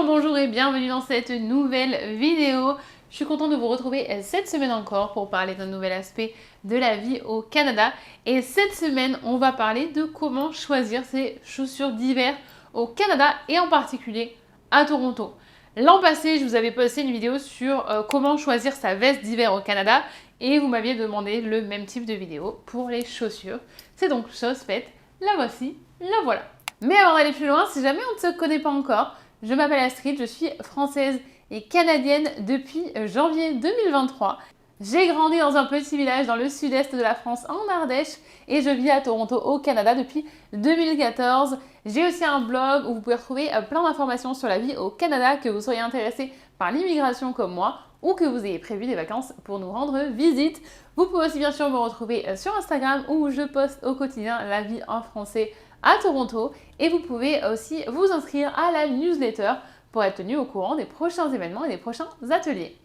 Bonjour et bienvenue dans cette nouvelle vidéo. Je suis contente de vous retrouver cette semaine encore pour parler d'un nouvel aspect de la vie au Canada. Et cette semaine, on va parler de comment choisir ses chaussures d'hiver au Canada et en particulier à Toronto. L'an passé, je vous avais posté une vidéo sur comment choisir sa veste d'hiver au Canada et vous m'aviez demandé le même type de vidéo pour les chaussures. C'est donc chose faite, la voici, la voilà. Mais avant d'aller plus loin, si jamais on ne se connaît pas encore, je m'appelle Astrid, je suis française et canadienne depuis janvier 2023. J'ai grandi dans un petit village dans le sud-est de la France, en Ardèche, et je vis à Toronto, au Canada, depuis 2014. J'ai aussi un blog où vous pouvez retrouver plein d'informations sur la vie au Canada, que vous soyez intéressé par l'immigration comme moi, ou que vous ayez prévu des vacances pour nous rendre visite. Vous pouvez aussi bien sûr me retrouver sur Instagram, où je poste au quotidien la vie en français à Toronto, et vous pouvez aussi vous inscrire à la newsletter pour être tenu au courant des prochains événements et des prochains ateliers.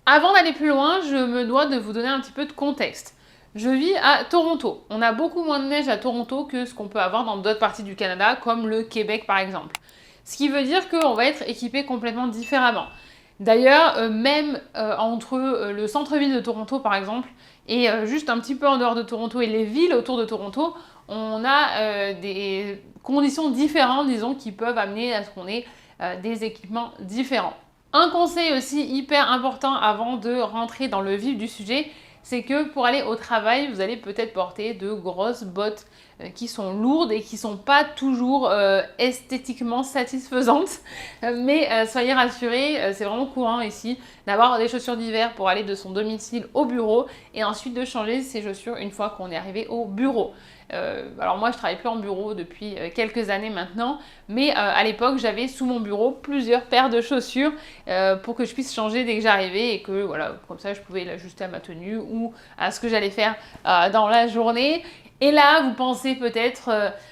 Avant d'aller plus loin, je me dois de vous donner un petit peu de contexte. Je vis à Toronto. On a beaucoup moins de neige à Toronto que ce qu'on peut avoir dans d'autres parties du Canada, comme le Québec par exemple. Ce qui veut dire qu'on va être équipé complètement différemment. D'ailleurs, même entre le centre-ville de Toronto par exemple, et juste un petit peu en dehors de Toronto et les villes autour de Toronto, on a des conditions différentes, disons, qui peuvent amener à ce qu'on ait des équipements différents. Un conseil aussi hyper important avant de rentrer dans le vif du sujet, c'est que pour aller au travail, vous allez peut-être porter de grosses bottes qui sont lourdes et qui ne sont pas toujours esthétiquement satisfaisantes. Mais soyez rassurés, c'est vraiment courant ici d'avoir des chaussures d'hiver pour aller de son domicile au bureau et ensuite de changer ses chaussures une fois qu'on est arrivé au bureau. Alors moi je travaille plus en bureau depuis quelques années maintenant, mais à l'époque j'avais sous mon bureau plusieurs paires de chaussures pour que je puisse changer dès que j'arrivais et que voilà, comme ça je pouvais l'ajuster à ma tenue ou à ce que j'allais faire dans la journée. Et là, vous pensez peut-être,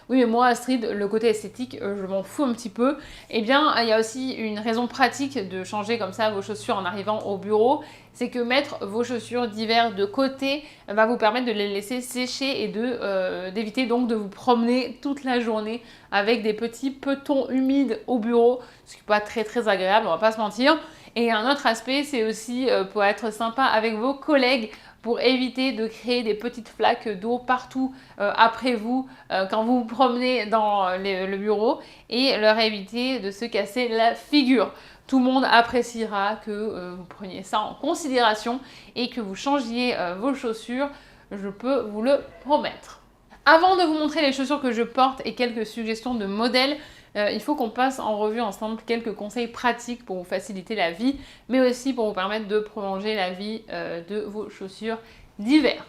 oui mais moi Astrid, le côté esthétique, je m'en fous un petit peu. Eh bien, il y a aussi une raison pratique de changer comme ça vos chaussures en arrivant au bureau. C'est que mettre vos chaussures d'hiver de côté va vous permettre de les laisser sécher et d'éviter donc de vous promener toute la journée avec des petits petons humides au bureau, ce qui n'est pas très très agréable, on va pas se mentir. Et un autre aspect, c'est aussi pour être sympa avec vos collègues, pour éviter de créer des petites flaques d'eau partout après vous quand vous vous promenez dans le bureau et leur éviter de se casser la figure. Tout le monde appréciera que vous preniez ça en considération et que vous changiez vos chaussures, je peux vous le promettre. Avant de vous montrer les chaussures que je porte et quelques suggestions de modèles, il faut qu'on passe en revue ensemble quelques conseils pratiques pour vous faciliter la vie, mais aussi pour vous permettre de prolonger la vie de vos chaussures d'hiver.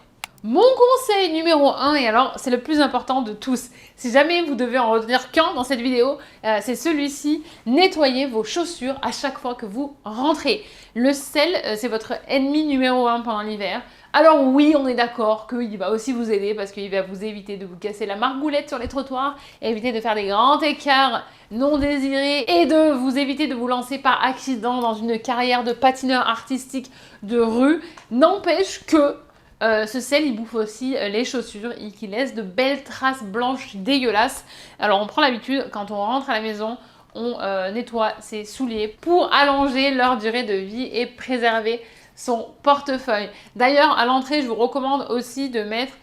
Mon conseil numéro 1, et alors c'est le plus important de tous, si jamais vous devez en retenir qu'un dans cette vidéo, c'est celui-ci: nettoyez vos chaussures à chaque fois que vous rentrez. Le sel, c'est votre ennemi numéro 1 pendant l'hiver. Alors oui, on est d'accord qu'il va aussi vous aider parce qu'il va vous éviter de vous casser la margoulette sur les trottoirs, éviter de faire des grands écarts non désirés et de vous éviter de vous lancer par accident dans une carrière de patineur artistique de rue. N'empêche que ce sel, il bouffe aussi les chaussures et qui laisse de belles traces blanches dégueulasses. Alors on prend l'habitude, quand on rentre à la maison, on nettoie ses souliers pour allonger leur durée de vie et préserver son portefeuille. D'ailleurs, à l'entrée, je vous recommande aussi de mettre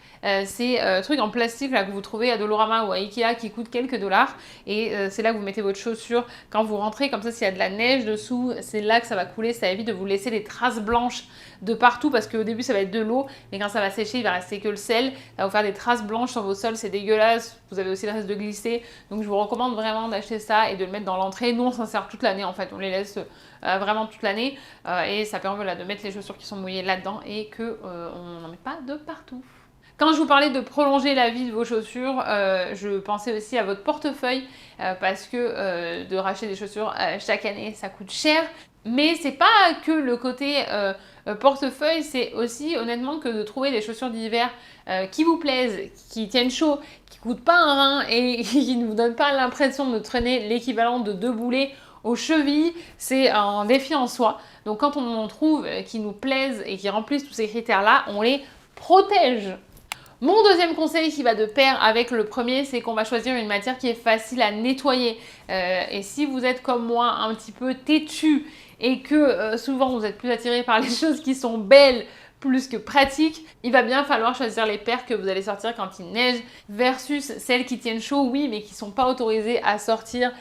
ces trucs en plastique là que vous trouvez à Dolorama ou à Ikea qui coûtent quelques dollars, et c'est là que vous mettez votre chaussure quand vous rentrez, comme ça s'il y a de la neige dessous, c'est là que ça va couler, ça évite de vous laisser des traces blanches de partout parce qu'au début ça va être de l'eau, mais quand ça va sécher il va rester que le sel, ça va vous faire des traces blanches sur vos sols, c'est dégueulasse, vous avez aussi le risque de glisser, donc je vous recommande vraiment d'acheter ça et de le mettre dans l'entrée. Nous on s'en sert toute l'année en fait, on les laisse vraiment toute l'année et ça permet voilà, de mettre les chaussures qui sont mouillées là-dedans et qu'on n'en met pas de partout. Quand je vous parlais de prolonger la vie de vos chaussures, je pensais aussi à votre portefeuille parce que de racheter des chaussures chaque année, ça coûte cher. Mais c'est pas que le côté portefeuille, c'est aussi honnêtement que de trouver des chaussures d'hiver qui vous plaisent, qui tiennent chaud, qui coûtent pas un rein et qui ne vous donnent pas l'impression de traîner l'équivalent de 2 boulets aux chevilles, c'est un défi en soi. Donc quand on en trouve qui nous plaisent et qui remplissent tous ces critères-là, on les protège. Mon deuxième conseil qui va de pair avec le premier, c'est qu'on va choisir une matière qui est facile à nettoyer. Et si vous êtes comme moi un petit peu têtu et que souvent vous êtes plus attiré par les choses qui sont belles plus que pratiques, il va bien falloir choisir les paires que vous allez sortir quand il neige versus celles qui tiennent chaud, oui, mais qui ne sont pas autorisées à sortir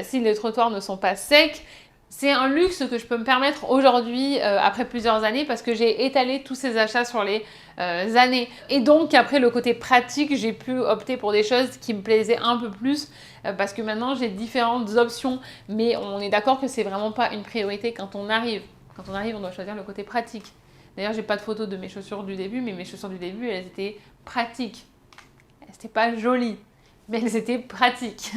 si les trottoirs ne sont pas secs. C'est un luxe que je peux me permettre aujourd'hui, après plusieurs années, parce que j'ai étalé tous ces achats sur les années. Et donc, après le côté pratique, j'ai pu opter pour des choses qui me plaisaient un peu plus, parce que maintenant, j'ai différentes options. Mais on est d'accord que c'est vraiment pas une priorité quand on arrive. Quand on arrive, on doit choisir le côté pratique. D'ailleurs, j'ai pas de photos de mes chaussures du début, mais mes chaussures du début, elles étaient pratiques. Elles n'étaient pas jolies, mais elles étaient pratiques.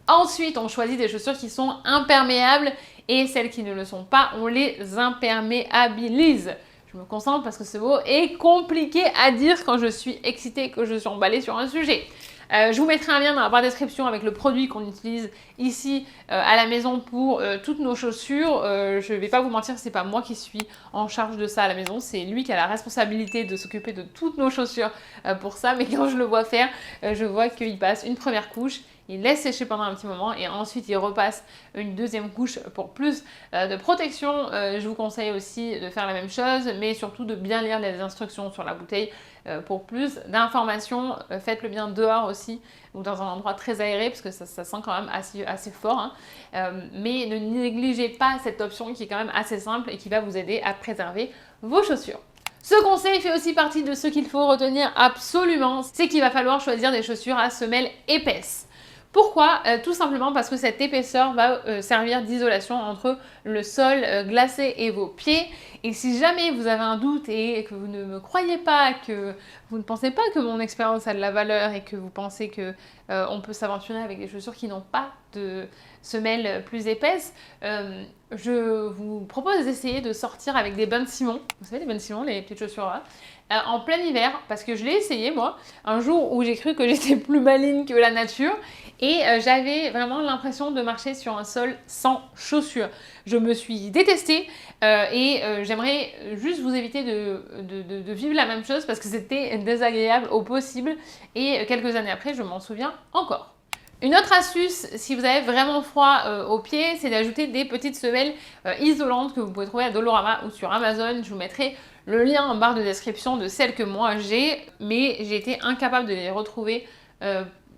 Ensuite, on choisit des chaussures qui sont imperméables et celles qui ne le sont pas, on les imperméabilise. Je me concentre parce que ce mot est compliqué à dire quand je suis excitée et que je suis emballée sur un sujet. Je vous mettrai un lien dans la barre de description avec le produit qu'on utilise ici à la maison pour toutes nos chaussures. Je ne vais pas vous mentir, c'est pas moi qui suis en charge de ça à la maison, c'est lui qui a la responsabilité de s'occuper de toutes nos chaussures pour ça. Mais quand je le vois faire, je vois qu'il passe une première couche, il laisse sécher pendant un petit moment et ensuite il repasse une deuxième couche pour plus de protection. Je vous conseille aussi de faire la même chose, mais surtout de bien lire les instructions sur la bouteille pour plus d'informations. Faites-le bien dehors aussi ou dans un endroit très aéré parce que ça sent quand même assez fort. Hein. Mais ne négligez pas cette option qui est quand même assez simple et qui va vous aider à préserver vos chaussures. Ce conseil fait aussi partie de ce qu'il faut retenir absolument, c'est qu'il va falloir choisir des chaussures à semelles épaisses. Pourquoi? Tout simplement parce que cette épaisseur va servir d'isolation entre le sol glacé et vos pieds. Et si jamais vous avez un doute et que vous ne me croyez pas, que vous ne pensez pas que mon expérience a de la valeur et que vous pensez que on peut s'aventurer avec des chaussures qui n'ont pas de semelles plus épaisses, je vous propose d'essayer de sortir avec des bains de Simon. Vous savez, les bains de Simon, les petites chaussures là. En plein hiver, parce que je l'ai essayé moi, un jour où j'ai cru que j'étais plus maligne que la nature et j'avais vraiment l'impression de marcher sur un sol sans chaussures. Je me suis détestée et j'aimerais juste vous éviter de vivre la même chose parce que c'était désagréable au possible et quelques années après, je m'en souviens encore. Une autre astuce, si vous avez vraiment froid aux pieds, c'est d'ajouter des petites semelles isolantes que vous pouvez trouver à Dolorama ou sur Amazon. Je vous mettrai le lien en barre de description de celles que moi j'ai, mais j'ai été incapable de les retrouver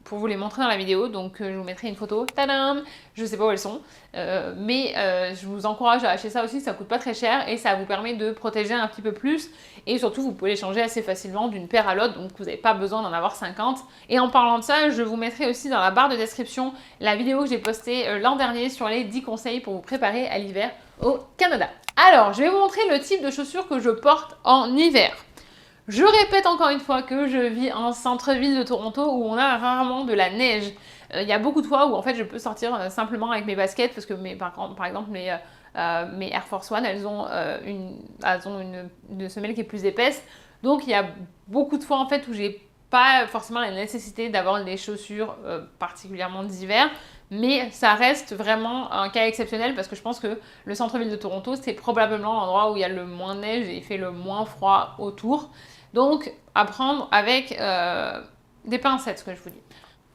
pour vous les montrer dans la vidéo, donc je vous mettrai une photo, tadam, je sais pas où elles sont, mais je vous encourage à acheter ça aussi, ça coûte pas très cher et ça vous permet de protéger un petit peu plus et surtout vous pouvez les changer assez facilement d'une paire à l'autre, donc vous n'avez pas besoin d'en avoir 50. Et en parlant de ça, je vous mettrai aussi dans la barre de description la vidéo que j'ai postée l'an dernier sur les 10 conseils pour vous préparer à l'hiver au Canada. Alors, je vais vous montrer le type de chaussures que je porte en hiver. Je répète encore une fois que je vis en centre-ville de Toronto où on a rarement de la neige. Il y a beaucoup de fois où en fait je peux sortir simplement avec mes baskets parce que par exemple mes Air Force One elles ont une semelle qui est plus épaisse. Donc il y a beaucoup de fois en fait où j'ai pas forcément la nécessité d'avoir des chaussures particulièrement d'hiver. Mais ça reste vraiment un cas exceptionnel parce que je pense que le centre-ville de Toronto, c'est probablement l'endroit où il y a le moins de neige et il fait le moins froid autour. Donc, à prendre avec des pincettes, ce que je vous dis.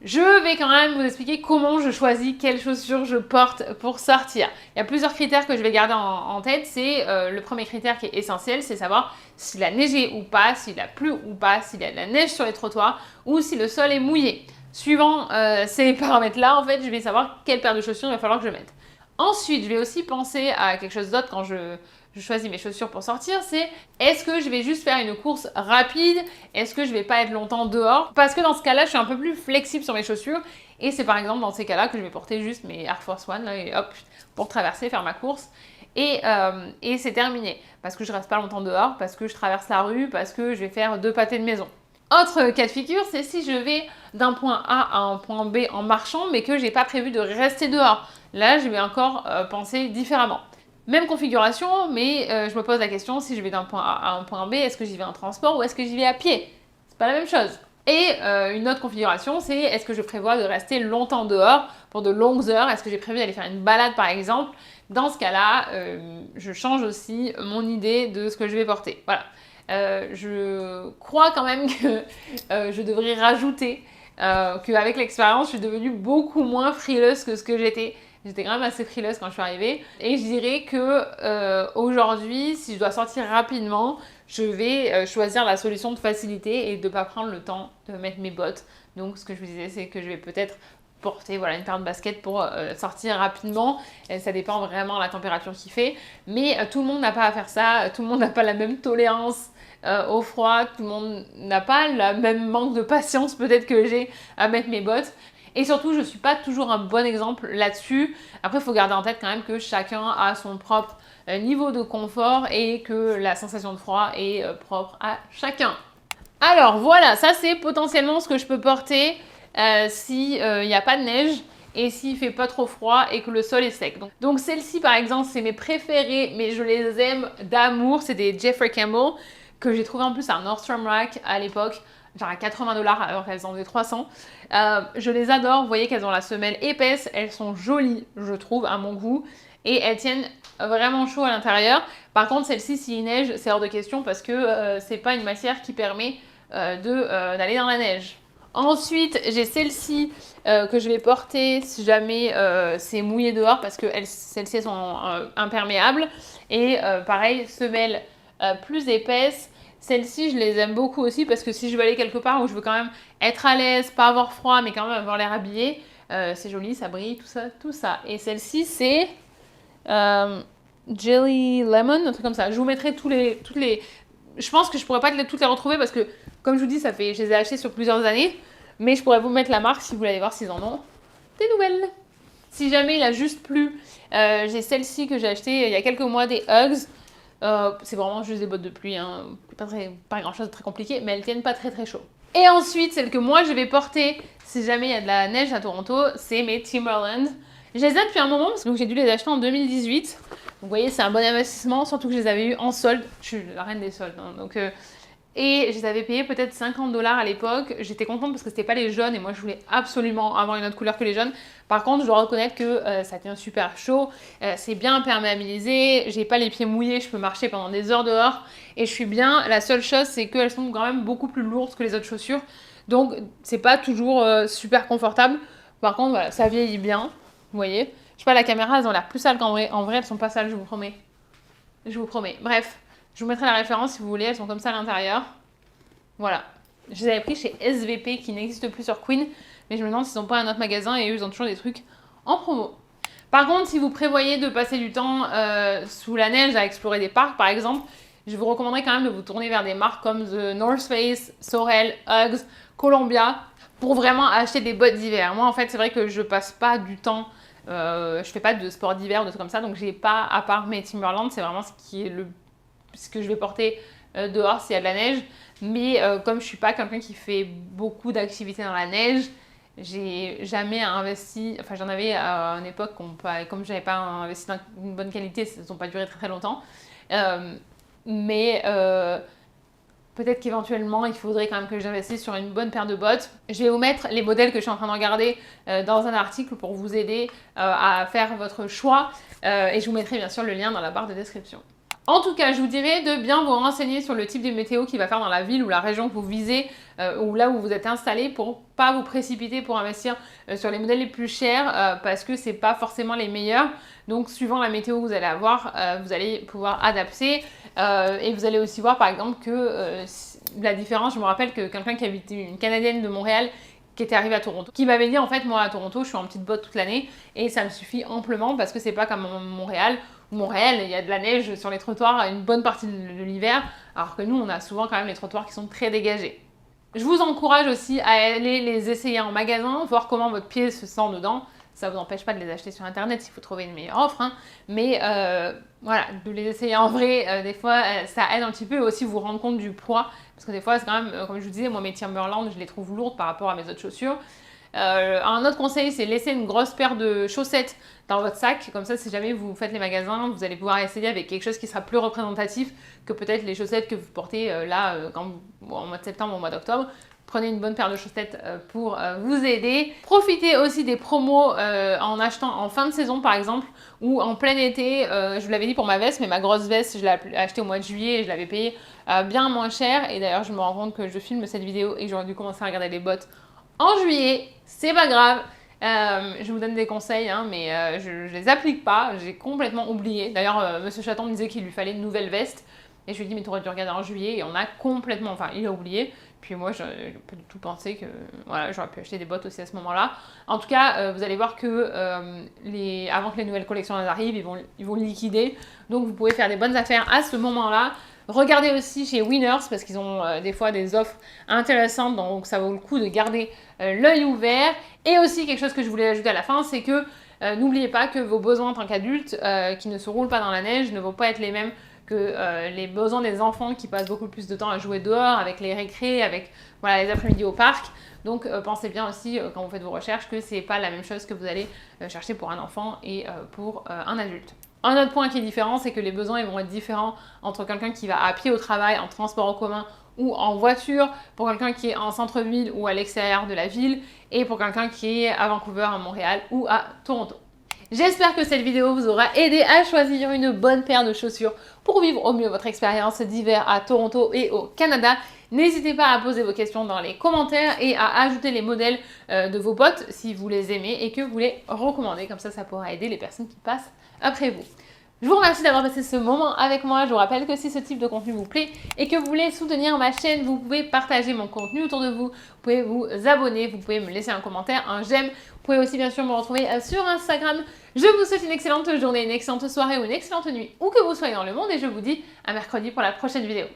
Je vais quand même vous expliquer comment je choisis quelles chaussures je porte pour sortir. Il y a plusieurs critères que je vais garder en tête. C'est le premier critère qui est essentiel, c'est savoir s'il a neigé ou pas, s'il a plu ou pas, s'il y a de la neige sur les trottoirs ou si le sol est mouillé. Suivant ces paramètres-là, en fait, je vais savoir quelle paire de chaussures il va falloir que je mette. Ensuite, je vais aussi penser à quelque chose d'autre quand je choisis mes chaussures pour sortir, c'est est-ce que je vais juste faire une course rapide? Est-ce que je vais pas être longtemps dehors? Parce que dans ce cas-là, je suis un peu plus flexible sur mes chaussures et c'est par exemple dans ces cas-là que je vais porter juste mes Air Force One là, et hop, pour traverser, faire ma course. Et c'est terminé. Parce que je reste pas longtemps dehors, parce que je traverse la rue, parce que je vais faire 2 pâtés de maison. Autre cas de figure, c'est si je vais d'un point A à un point B en marchant, mais que j'ai pas prévu de rester dehors. Là, je vais encore penser différemment. Même configuration, mais je me pose la question, si je vais d'un point A à un point B, est-ce que j'y vais en transport ou est-ce que j'y vais à pied? C'est pas la même chose. Et une autre configuration, c'est est-ce que je prévois de rester longtemps dehors pour de longues heures? Est-ce que j'ai prévu d'aller faire une balade par exemple? Dans ce cas-là, je change aussi mon idée de ce que je vais porter. Voilà. Je crois quand même que je devrais rajouter qu'avec l'expérience, je suis devenue beaucoup moins frileuse que ce que j'étais. J'étais quand même assez frileuse quand je suis arrivée. Et je dirais que aujourd'hui, si je dois sortir rapidement, je vais choisir la solution de facilité et de ne pas prendre le temps de mettre mes bottes. Donc ce que je vous disais, c'est que je vais peut-être porter voilà, une paire de baskets pour sortir rapidement. Et ça dépend vraiment de la température qu'il fait. Mais tout le monde n'a pas à faire ça. Tout le monde n'a pas la même tolérance au froid. Tout le monde n'a pas le même manque de patience peut-être que j'ai à mettre mes bottes. Et surtout, je ne suis pas toujours un bon exemple là-dessus. Après, il faut garder en tête quand même que chacun a son propre niveau de confort et que la sensation de froid est propre à chacun. Alors voilà, ça c'est potentiellement ce que je peux porter s'il n'y a pas de neige et s'il fait pas trop froid et que le sol est sec. Donc celles-ci par exemple, c'est mes préférées, mais je les aime d'amour. C'est des Jeffrey Campbell que j'ai trouvé en plus à Nordstrom Rack à l'époque, genre à $80 alors qu'elles en faisaient 300. Je les adore, vous voyez qu'elles ont la semelle épaisse, elles sont jolies, je trouve, à mon goût, et elles tiennent vraiment chaud à l'intérieur. Par contre, celle-ci, s'il neige, c'est hors de question parce que c'est pas une matière qui permet d'aller dans la neige. Ensuite, j'ai celle-ci que je vais porter si jamais c'est mouillé dehors parce que celles-ci sont imperméables. Et pareil, semelle plus épaisse. Celles-ci, je les aime beaucoup aussi parce que si je veux aller quelque part où je veux quand même être à l'aise, pas avoir froid, mais quand même avoir l'air habillé, c'est joli, ça brille, tout ça, tout ça. Et celle-ci, c'est Jelly Lemon, un truc comme ça. Je vous mettrai toutes les... Je pense que je pourrais pas toutes les retrouver parce que, comme je vous dis, je les ai achetées sur plusieurs années. Mais je pourrais vous mettre la marque si vous voulez aller voir s'ils en ont des nouvelles. Si jamais il a juste plu, j'ai celle-ci que j'ai achetée il y a quelques mois, des Uggs. C'est vraiment juste des bottes de pluie, hein. Pas grand chose de très compliqué, mais elles tiennent pas très très chaud. Et ensuite, celle que moi je vais porter si jamais il y a de la neige à Toronto, c'est mes Timberland. Je les ai depuis un moment, parce que j'ai dû les acheter en 2018. Donc vous voyez, c'est un bon investissement, surtout que je les avais eu en solde. Je suis la reine des soldes, hein, donc... Et je les avais payés peut-être $50 à l'époque. J'étais contente parce que c'était pas les jaunes et moi je voulais absolument avoir une autre couleur que les jaunes. Par contre, je dois reconnaître que ça tient super chaud. C'est bien imperméabilisé. J'ai pas les pieds mouillés. Je peux marcher pendant des heures dehors. Et je suis bien. La seule chose, c'est qu'elles sont quand même beaucoup plus lourdes que les autres chaussures. Donc, c'est pas toujours super confortable. Par contre, voilà, ça vieillit bien. Vous voyez. Je sais pas, la caméra, elles ont l'air plus sales qu'en vrai. En vrai, elles sont pas sales, je vous promets. Je vous promets. Bref. Je vous mettrai la référence si vous voulez, elles sont comme ça à l'intérieur. Voilà. Je les avais pris chez SVP qui n'existe plus sur Queen, mais je me demande s'ils n'ont pas un autre magasin et eux ils ont toujours des trucs en promo. Par contre, si vous prévoyez de passer du temps sous la neige à explorer des parcs par exemple, je vous recommanderais quand même de vous tourner vers des marques comme The North Face, Sorel, Uggs, Columbia pour vraiment acheter des bottes d'hiver. Moi en fait, c'est vrai que je passe pas du temps. Je fais pas de sport d'hiver ou de trucs comme ça, donc j'ai pas, à part mes Timberland, c'est vraiment ce que je vais porter dehors s'il y a de la neige. Mais comme je suis pas quelqu'un qui fait beaucoup d'activités dans la neige, j'ai jamais investi, enfin j'en avais à une époque, comme j'avais pas investi dans une bonne qualité, ça n'a pas duré très très longtemps. Mais peut-être qu'éventuellement, il faudrait quand même que j'investisse sur une bonne paire de bottes. Je vais vous mettre les modèles que je suis en train de regarder dans un article pour vous aider à faire votre choix. Et je vous mettrai bien sûr le lien dans la barre de description. En tout cas, je vous dirais de bien vous renseigner sur le type de météo qu'il va faire dans la ville ou la région que vous visez ou là où vous êtes installé pour pas vous précipiter pour investir sur les modèles les plus chers parce que c'est pas forcément les meilleurs. Donc, suivant la météo que vous allez avoir, vous allez pouvoir adapter et vous allez aussi voir par exemple que la différence, je me rappelle que quelqu'un qui habitait, une Canadienne de Montréal, qui était arrivée à Toronto, qui m'avait dit en fait moi à Toronto je suis en petite botte toute l'année et ça me suffit amplement parce que c'est pas comme Montréal. Montréal, il y a de la neige sur les trottoirs une bonne partie de l'hiver, alors que nous, on a souvent quand même les trottoirs qui sont très dégagés. Je vous encourage aussi à aller les essayer en magasin, voir comment votre pied se sent dedans. Ça ne vous empêche pas de les acheter sur Internet s'il faut trouver une meilleure offre, hein. Mais voilà, de les essayer en vrai, des fois, ça aide un petit peu et aussi vous rendre compte du poids. Parce que des fois, c'est quand même, comme je vous disais, moi, mes Timberland, je les trouve lourdes par rapport à mes autres chaussures. Un autre conseil, c'est laisser une grosse paire de chaussettes dans votre sac. Comme ça, si jamais vous faites les magasins, vous allez pouvoir essayer avec quelque chose qui sera plus représentatif que peut-être les chaussettes que vous portez là en mois de septembre ou au mois d'octobre. prenez une bonne paire de chaussettes pour vous aider. Profitez aussi des promos en achetant en fin de saison par exemple, ou en plein été. Je vous l'avais dit pour ma veste, mais ma grosse veste, je l'ai achetée au mois de juillet et je l'avais payée bien moins cher. Et d'ailleurs, je me rends compte que je filme cette vidéo et que j'aurais dû commencer à regarder les bottes en juillet. C'est pas grave. Je vous donne des conseils, hein, mais je les applique pas. J'ai complètement oublié. D'ailleurs, Monsieur Chaton me disait qu'il lui fallait une nouvelle veste. Et je lui ai dit, mais tu aurais dû regarder en juillet. Et on a complètement... Enfin, il a oublié. Puis moi, je n'ai pas du tout pensé que voilà, j'aurais pu acheter des bottes aussi à ce moment-là. En tout cas, vous allez voir que avant que les nouvelles collections arrivent, ils vont liquider. Donc, vous pouvez faire des bonnes affaires à ce moment-là. Regardez aussi chez Winners parce qu'ils ont des fois des offres intéressantes. Donc, ça vaut le coup de garder l'œil ouvert. Et aussi, quelque chose que je voulais ajouter à la fin, c'est que n'oubliez pas que vos besoins en tant qu'adulte qui ne se roulent pas dans la neige ne vont pas être les mêmes que les besoins des enfants qui passent beaucoup plus de temps à jouer dehors, avec les récrés, avec voilà, les après-midi au parc. Donc pensez bien aussi quand vous faites vos recherches que c'est pas la même chose que vous allez chercher pour un enfant et pour un adulte. Un autre point qui est différent, c'est que les besoins ils vont être différents entre quelqu'un qui va à pied au travail, en transport en commun ou en voiture, pour quelqu'un qui est en centre-ville ou à l'extérieur de la ville, et pour quelqu'un qui est à Vancouver, à Montréal ou à Toronto. J'espère que cette vidéo vous aura aidé à choisir une bonne paire de chaussures pour vivre au mieux votre expérience d'hiver à Toronto et au Canada. N'hésitez pas à poser vos questions dans les commentaires et à ajouter les modèles de vos potes si vous les aimez et que vous les recommandez. Comme ça pourra aider les personnes qui passent après vous. Je vous remercie d'avoir passé ce moment avec moi. Je vous rappelle que si ce type de contenu vous plaît et que vous voulez soutenir ma chaîne, vous pouvez partager mon contenu autour de vous. Vous pouvez vous abonner, vous pouvez me laisser un commentaire, un j'aime. Vous pouvez aussi bien sûr me retrouver sur Instagram. Je vous souhaite une excellente journée, une excellente soirée ou une excellente nuit, où que vous soyez dans le monde. Et je vous dis à mercredi pour la prochaine vidéo.